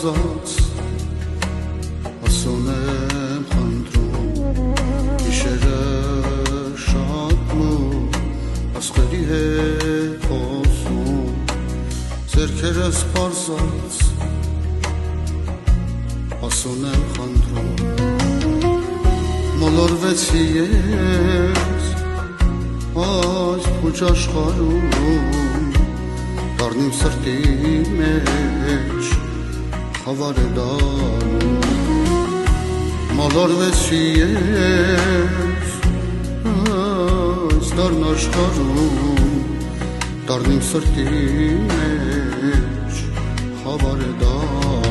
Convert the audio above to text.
պարզած ասոն եմ խնդրում գիշերը շատ մութ աստղերի հետ խոսում ձեռքերս պարզած ասոն եմ խնդրում մոլորվեցի ես այս փուչ աշխարհում դառնիմ սրտի մեջ խավար է դառնում մոլորվեցի ես այս դառն աշխարհում դառնիմ սրտի մեջ խավար է դառնում